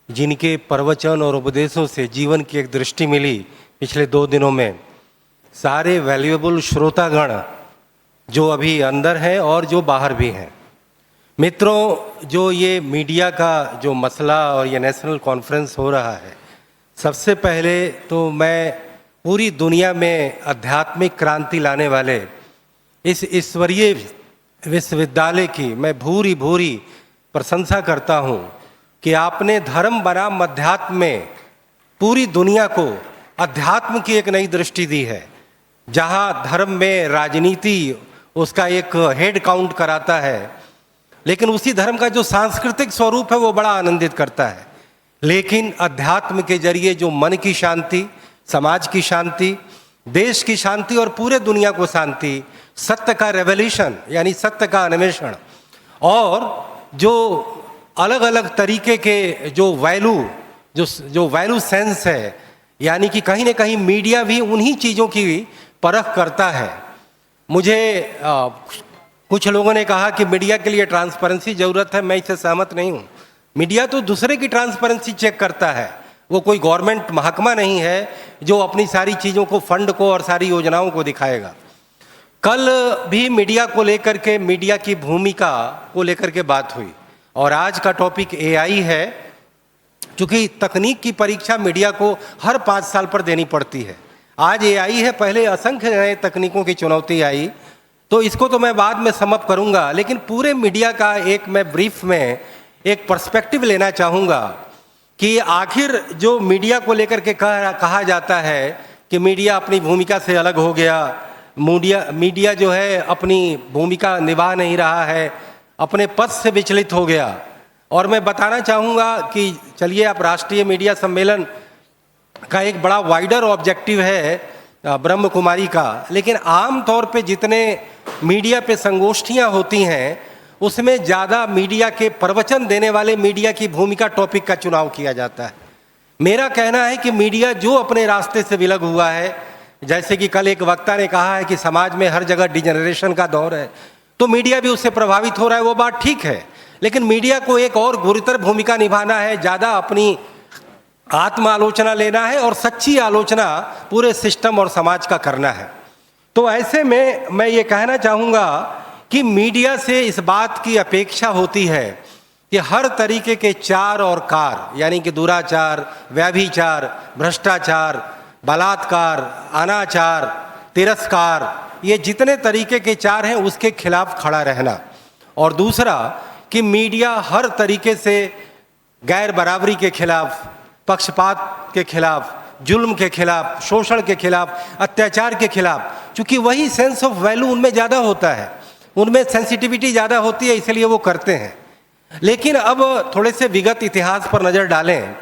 जिनके प्रवचन और उपदेशों से जीवन की एक दृष्टि मिली पिछले 2 दिनों में, सारे वैल्यूएबल श्रोतागण जो अभी अंदर हैं और जो बाहर भी हैं। मित्रों, जो ये मीडिया का जो मसला और ये नेशनल कॉन्फ्रेंस हो रहा है, सबसे पहले तो मैं पूरी दुनिया में आध्यात्मिक क्रांति लाने वाले इस ईश्वरीय विश्वविद्यालय की मैं भूरी भूरी प्रशंसा करता हूँ कि आपने धर्म बनाम अध्यात्म में पूरी दुनिया को अध्यात्म की एक नई दृष्टि दी है। जहाँ धर्म में राजनीति उसका एक हेड काउंट कराता है, लेकिन उसी धर्म का जो सांस्कृतिक स्वरूप है वो बड़ा आनंदित करता है। लेकिन अध्यात्म के जरिए जो मन की शांति, समाज की शांति, देश की शांति और पूरे दुनिया को शांति, सत्य का रेवोल्यूशन यानी सत्य का अन्वेषण और जो अलग अलग तरीके के जो वैल्यू सेंस है, यानी कि कहीं ना कहीं मीडिया भी उन्हीं चीज़ों की परख करता है। मुझे कुछ लोगों ने कहा कि मीडिया के लिए ट्रांसपेरेंसी ज़रूरत है, मैं इससे सहमत नहीं हूँ। मीडिया तो दूसरे की ट्रांसपेरेंसी चेक करता है, वो कोई गवर्नमेंट महकमा नहीं है जो अपनी सारी चीज़ों को, फंड को और सारी योजनाओं को दिखाएगा। कल भी मीडिया को लेकर के, मीडिया की भूमिका को लेकर के बात हुई और आज का टॉपिक एआई है। क्योंकि तकनीक की परीक्षा मीडिया को हर 5 साल पर देनी पड़ती है। आज एआई है, पहले असंख्य नए तकनीकों की चुनौती आई, तो इसको तो मैं बाद में समअप करूंगा। लेकिन पूरे मीडिया का एक मैं ब्रीफ में एक पर्सपेक्टिव लेना चाहूँगा कि आखिर जो मीडिया को लेकर के कहा जाता है कि मीडिया अपनी भूमिका से अलग हो गया, मीडिया जो है अपनी भूमिका निभा नहीं रहा है, अपने पद से विचलित हो गया। और मैं बताना चाहूँगा कि चलिए, आप राष्ट्रीय मीडिया सम्मेलन का एक बड़ा वाइडर ऑब्जेक्टिव है ब्रह्म कुमारी का, लेकिन आम तौर पे जितने मीडिया पे संगोष्ठियाँ होती हैं उसमें ज़्यादा मीडिया के प्रवचन देने वाले मीडिया की भूमिका टॉपिक का चुनाव किया जाता है। मेरा कहना है कि मीडिया जो अपने रास्ते से विलग हुआ है, जैसे कि कल एक वक्ता ने कहा है कि समाज में हर जगह डिजेनरेशन का दौर है, तो मीडिया भी उससे प्रभावित हो रहा है, वो बात ठीक है। लेकिन मीडिया को एक और गुरुतर भूमिका निभाना है, ज़्यादा अपनी आत्म आलोचना लेना है और सच्ची आलोचना पूरे सिस्टम और समाज का करना है। तो ऐसे में मैं ये कहना चाहूँगा कि मीडिया से इस बात की अपेक्षा होती है कि हर तरीके के चार और कार, यानी कि दुराचार, व्यभिचार, भ्रष्टाचार, बलात्कार, अनाचार, तिरस्कार, ये जितने तरीके के चार हैं उसके खिलाफ खड़ा रहना। और दूसरा कि मीडिया हर तरीके से गैर बराबरी के खिलाफ, पक्षपात के खिलाफ, जुल्म के खिलाफ, शोषण के खिलाफ, अत्याचार के खिलाफ, क्योंकि वही सेंस ऑफ वैल्यू उनमें ज़्यादा होता है, उनमें सेंसिटिविटी ज़्यादा होती है, इसलिए वो करते हैं। लेकिन अब थोड़े से विगत इतिहास पर नज़र डालें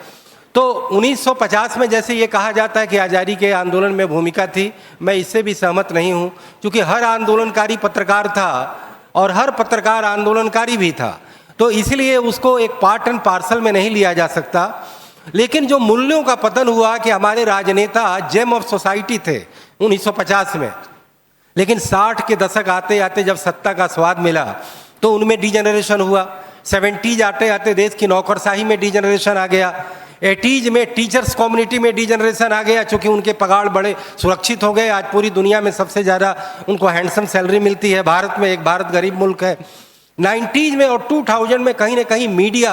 तो 1950 में जैसे ये कहा जाता है कि आज़ादी के आंदोलन में भूमिका थी, मैं इससे भी सहमत नहीं हूँ, क्योंकि हर आंदोलनकारी पत्रकार था और हर पत्रकार आंदोलनकारी भी था, तो इसलिए उसको एक पार्ट एंड पार्सल में नहीं लिया जा सकता। लेकिन जो मूल्यों का पतन हुआ कि हमारे राजनेता जेम ऑफ सोसाइटी थे 1950 में, लेकिन 60 के दशक आते आते जब सत्ता का स्वाद मिला तो उनमें डिजेनरेशन हुआ। 70s आते आते देश की नौकरशाही में डिजेनरेशन आ गया। 80s में टीचर्स कम्युनिटी में डिजेनरेशन आ गया, चूँकि उनके पगार बड़े सुरक्षित हो गए। आज पूरी दुनिया में सबसे ज़्यादा उनको हैंडसम सैलरी मिलती है, भारत में, एक भारत गरीब मुल्क है। 90s में और 2000 में कहीं ना कहीं मीडिया,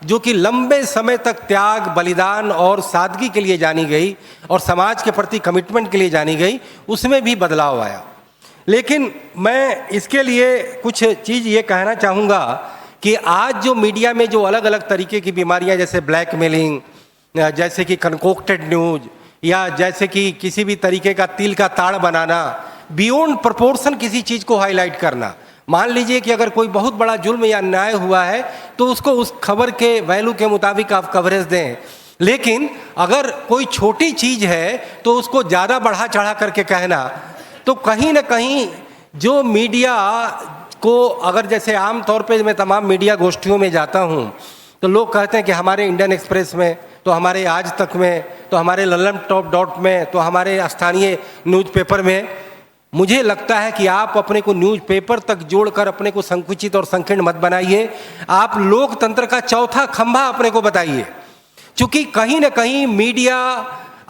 जो कि लंबे समय तक त्याग, बलिदान और सादगी के लिए जानी गई और समाज के प्रति कमिटमेंट के लिए जानी गई, उसमें भी बदलाव आया। लेकिन मैं इसके लिए कुछ चीज़ ये कहना चाहूँगा कि आज जो मीडिया में जो अलग अलग तरीके की बीमारियां, जैसे ब्लैकमेलिंग, जैसे कि कंकोक्टेड न्यूज, या जैसे कि किसी भी तरीके का तिल का ताड़ बनाना, बियॉन्ड प्रोपोर्शन किसी चीज़ को हाईलाइट करना। मान लीजिए कि अगर कोई बहुत बड़ा जुल्म या अन्याय हुआ है तो उसको उस खबर के वैल्यू के मुताबिक आप कवरेज दें, लेकिन अगर कोई छोटी चीज़ है तो उसको ज़्यादा बढ़ा चढ़ा करके कहना, तो कहीं ना कहीं जो मीडिया को, अगर जैसे आम तौर पे मैं तमाम मीडिया गोष्ठियों में जाता हूँ तो लोग कहते हैं कि हमारे इंडियन एक्सप्रेस में, तो हमारे आज तक में, तो हमारे लल्लम टॉप डॉट में, तो हमारे स्थानीय न्यूज़पेपर में। मुझे लगता है कि आप अपने को न्यूज़पेपर तक जोड़कर अपने को संकुचित और संकीर्ण मत बनाइए। आप लोकतंत्र का चौथा खंभा अपने को बताइए। चूंकि कहीं ना कहीं मीडिया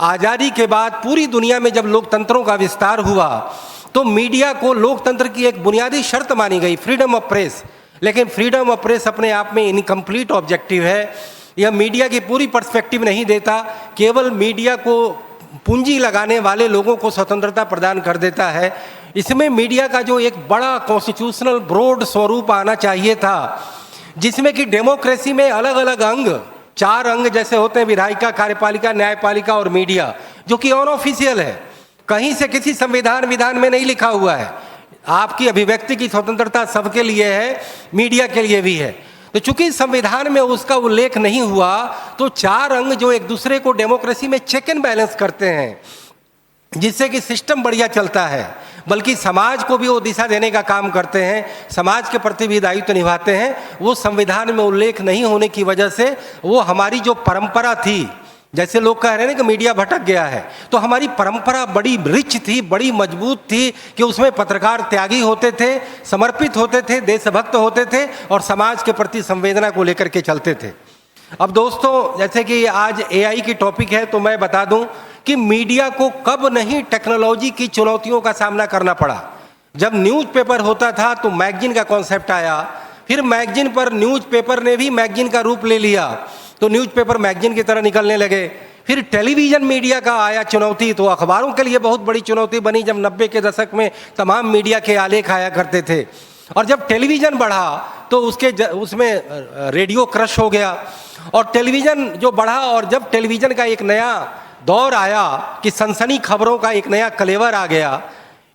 आज़ादी के बाद पूरी दुनिया में जब लोकतंत्रों का विस्तार हुआ तो मीडिया को लोकतंत्र की एक बुनियादी शर्त मानी गई, फ्रीडम ऑफ प्रेस। लेकिन फ्रीडम ऑफ प्रेस अपने आप में इनकम्प्लीट ऑब्जेक्टिव है। यह मीडिया की पूरी पर्सपेक्टिव नहीं देता, केवल मीडिया को पूंजी लगाने वाले लोगों को स्वतंत्रता प्रदान कर देता है। इसमें मीडिया का जो एक बड़ा कॉन्स्टिट्यूशनल ब्रॉड स्वरूप आना चाहिए था, जिसमें कि डेमोक्रेसी में अलग अलग अंग, 4 अंग जैसे होते हैं, विधायिका, कार्यपालिका, न्यायपालिका और मीडिया, जो कि अनऑफिशियल है, कहीं से किसी संविधान विधान में नहीं लिखा हुआ है। आपकी अभिव्यक्ति की स्वतंत्रता सबके लिए है, मीडिया के लिए भी है। तो चूंकि संविधान में उसका उल्लेख नहीं हुआ तो 4 अंग जो एक दूसरे को डेमोक्रेसी में चेक एंड बैलेंस करते हैं, जिससे कि सिस्टम बढ़िया चलता है, बल्कि समाज को भी वो दिशा देने का काम करते हैं, समाज के प्रति भी दायित्व निभाते हैं, वो संविधान में उल्लेख नहीं होने की वजह से वो हमारी जो परंपरा थी, जैसे लोग कह रहे हैं ना कि मीडिया भटक गया है, तो हमारी परंपरा बड़ी रिच थी, बड़ी मजबूत थी कि उसमें पत्रकार त्यागी होते थे, समर्पित होते थे, देशभक्त होते थे और समाज के प्रति संवेदना को लेकर के चलते थे। अब दोस्तों, जैसे कि आज एआई की टॉपिक है तो मैं बता दूं कि मीडिया को कब नहीं टेक्नोलॉजी की चुनौतियों का सामना करना पड़ा। जब न्यूज़पेपर होता था तो मैगजीन का कॉन्सेप्ट आया, फिर मैगजीन पर न्यूज़पेपर ने भी मैगजीन का रूप ले लिया, तो न्यूज़पेपर मैगजीन की तरह निकलने लगे। फिर टेलीविज़न मीडिया का आया चुनौती, तो अखबारों के लिए बहुत बड़ी चुनौती बनी जब 90 के दशक में तमाम मीडिया के आलेख आया करते थे। और जब टेलीविज़न बढ़ा तो उसमें रेडियो क्रश हो गया, और टेलीविज़न जो बढ़ा और जब टेलीविज़न का एक नया दौर आया कि सनसनी खबरों का एक नया कलेवर आ गया,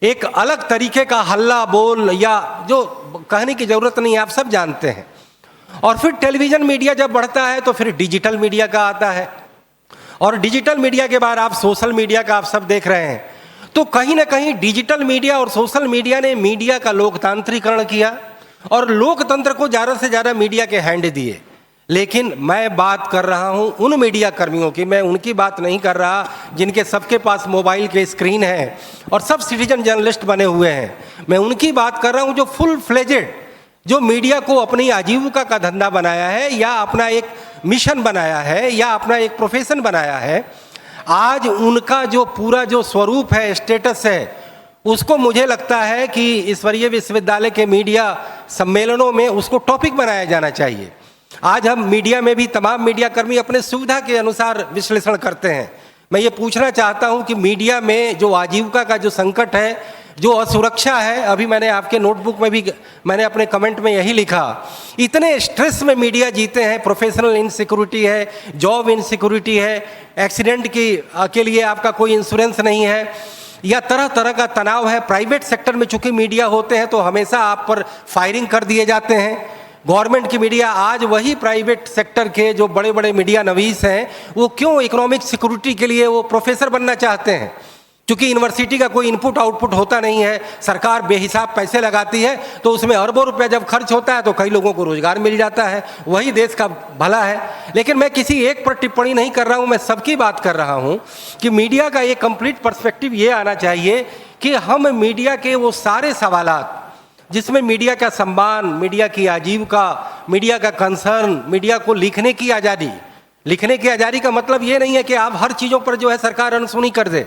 एक अलग तरीके का हल्ला बोल, या जो कहने की ज़रूरत नहीं है, आप सब जानते हैं। और फिर टेलीविज़न मीडिया जब बढ़ता है तो फिर डिजिटल मीडिया का आता है, और डिजिटल मीडिया के बाद आप सोशल मीडिया का आप सब देख रहे हैं। तो कहीं ना कहीं डिजिटल मीडिया और सोशल मीडिया ने मीडिया का लोकतांत्रिकरण किया और लोकतंत्र को ज़्यादा से ज़्यादा मीडिया के हैंड दिए। लेकिन मैं बात कर रहा हूं उन मीडिया कर्मियों की, मैं उनकी बात नहीं कर रहा जिनके सबके पास मोबाइल के स्क्रीन है और सब सिटीजन जर्नलिस्ट बने हुए हैं। मैं उनकी बात कर रहा हूं जो फुल फ्लेजेड, जो मीडिया को अपनी आजीविका का धंधा बनाया है, या अपना एक मिशन बनाया है, या अपना एक प्रोफेशन बनाया है। आज उनका जो पूरा जो स्वरूप है, स्टेटस है, उसको मुझे लगता है कि ईश्वरीय विश्वविद्यालय के मीडिया सम्मेलनों में उसको टॉपिक बनाया जाना चाहिए। आज हम मीडिया में भी तमाम मीडिया कर्मी अपने सुविधा के अनुसार विश्लेषण करते हैं। मैं ये पूछना चाहता हूँ कि मीडिया में जो आजीविका का जो संकट है, जो असुरक्षा है, अभी मैंने आपके नोटबुक में भी मैंने अपने कमेंट में यही लिखा, इतने स्ट्रेस में मीडिया जीते हैं, प्रोफेशनल इनसिक्योरिटी है, जॉब इनसिक्योरिटी है, एक्सीडेंट के लिए आपका कोई इंश्योरेंस नहीं है, या तरह तरह का तनाव है। प्राइवेट सेक्टर में चूंकि मीडिया होते हैं तो हमेशा आप पर फायरिंग कर दिए जाते हैं। गवर्नमेंट की मीडिया, आज वही प्राइवेट सेक्टर के जो बड़े बड़े मीडिया नवीस हैं, वो क्यों इकोनॉमिक सिक्योरिटी के लिए वो प्रोफेसर बनना चाहते हैं? क्योंकि यूनिवर्सिटी का कोई इनपुट आउटपुट होता नहीं है, सरकार बेहिसाब पैसे लगाती है, तो उसमें अरबों रुपया जब खर्च होता है तो कई लोगों को रोजगार मिल जाता है, वही देश का भला है। लेकिन मैं किसी एक पर टिप्पणी नहीं कर रहा हूँ, मैं सबकी बात कर रहा हूँ कि मीडिया का एक कंप्लीट पर्सपेक्टिव ये आना चाहिए कि हम मीडिया के वो सारे सवालात जिसमें मीडिया का सम्मान, मीडिया की आजीविका, मीडिया का कंसर्न, मीडिया को लिखने की आज़ादी, लिखने की आज़ादी का मतलब ये नहीं है कि आप हर चीज़ों पर जो है सरकार अनसुनी कर दे।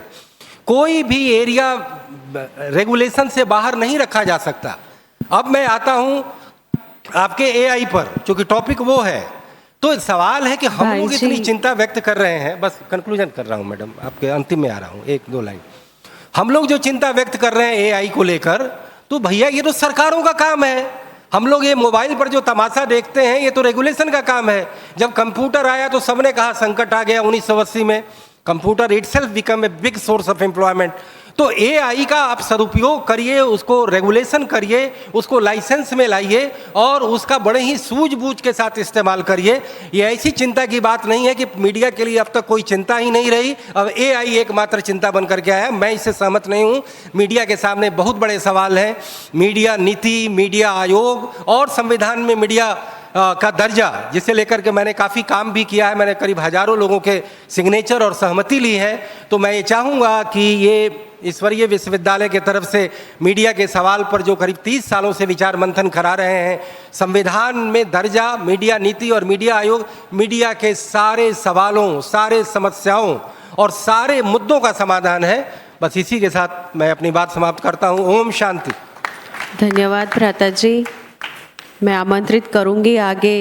कोई भी एरिया रेगुलेशन से बाहर नहीं रखा जा सकता। अब मैं आता हूं आपके एआई पर, क्योंकि टॉपिक वो है। तो सवाल है कि हम लोग इतनी चिंता व्यक्त कर रहे हैं, बस कंक्लूजन कर रहा हूं मैडम, आपके अंतिम में आ रहा हूं, 1-2 लाइन। हम लोग जो चिंता व्यक्त कर रहे हैं एआई को लेकर, तो भैया ये तो सरकारों का काम है। हम लोग ये मोबाइल पर जो तमाशा देखते हैं, ये तो रेगुलेशन का काम है। जब कंप्यूटर आया तो सबने कहा संकट आ गया 1980 में, computer itself become a big source of employment. तो एआई का आप सदुपयोग करिए, उसको रेगुलेशन करिए, उसको लाइसेंस में लाइए और उसका बड़े ही सूझबूझ के साथ इस्तेमाल करिए। ये ऐसी चिंता की बात नहीं है कि मीडिया के लिए अब तक कोई चिंता ही नहीं रही, अब एआई एकमात्र चिंता बन करके आया। मैं इससे सहमत नहीं हूँ। मीडिया के सामने बहुत बड़े सवाल हैं। मीडिया नीति, मीडिया आयोग और संविधान में मीडिया का दर्जा, जिसे लेकर के मैंने काफ़ी काम भी किया है, मैंने करीब हजारों लोगों के सिग्नेचर और सहमति ली है, तो मैं ये चाहूँगा कि ये ईश्वरीय विश्वविद्यालय के तरफ से मीडिया के सवाल पर जो करीब 30 सालों से विचार मंथन करा रहे हैं, संविधान में दर्जा, मीडिया नीति और मीडिया आयोग मीडिया के सारे सवालों, सारे समस्याओं और सारे मुद्दों का समाधान है। बस इसी के साथ मैं अपनी बात समाप्त करता हूँ। ओम शांति। धन्यवाद भ्राता जी। मैं आमंत्रित करूंगी आगे